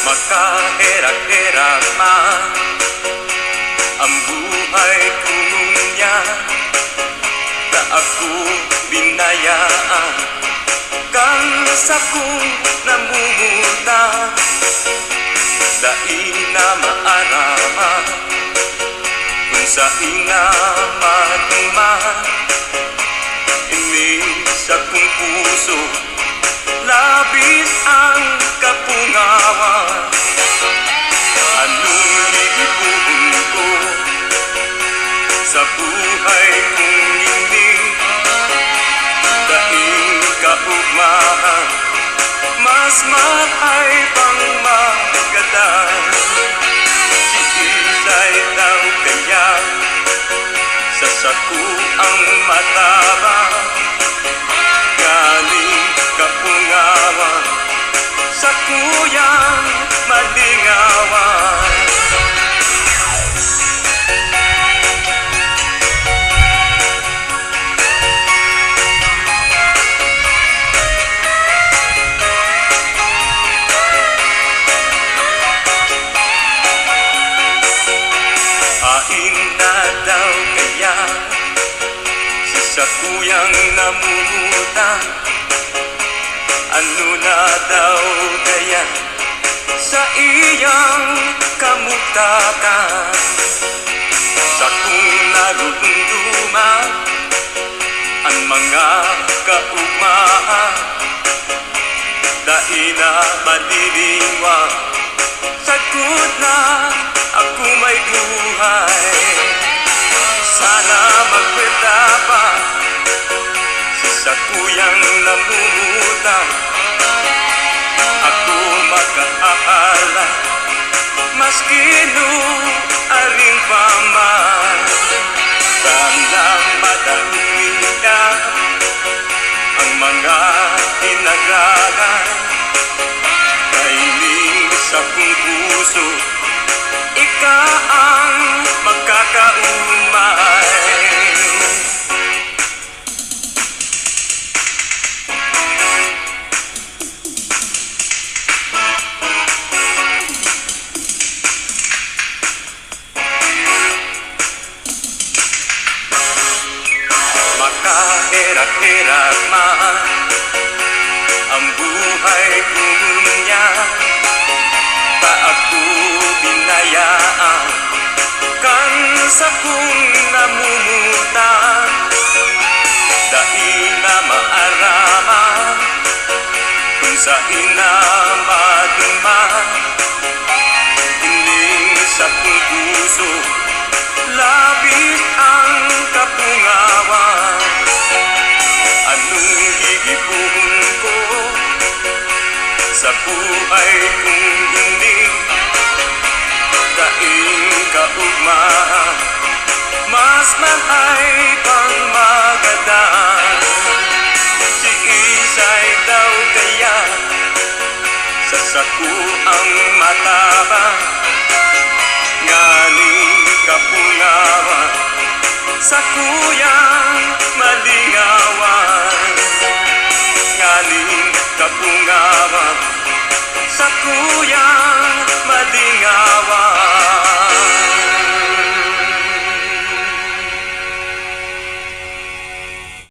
Makaherap-herap man ang buhay kunya, na ako binayaan kang sa kong namumuta. Dahil na maarama kung sa inamatuma, inis akong puso, labis ang kapungawan. Anong iipunin ko sa buhay kong hindi? Dahil kaugmahan, mas mahal pang magadan. Iisay daw kaya sa sakuang mataba, galing kapungawan sa kuyang malingawan. Hain na daw kaya sa kuyang namumutan? Ano na daw kaya sa iyang kamutakan? Sa kung narumduman ang mga kaugmaan, dahil na maliliwang sagot na ako may buhay. Sana magkwenta pa sa kuyang namumutan, ako mag-aala maski nuaring pa man. Sana madaluin ka ang mga tinagalan, kailing sa kong puso, ika ang magkakaumay. Makaherap-herap man ang buhay kunya, ta ako binayaan kan sa kong namumutan. Dahil na maarama kung sa inamaduma, ining sa kong puso, labis ang kapungawan. Anong iipunin ko sa buhay kong hindi? Dahil kaugmahan, mas mahal pang magadan. Si Isay daw kaya sa sakuang matabang, nganing kapungawan sa kuyang malingawan. Nganing kapungawan sa kuyang malingawan.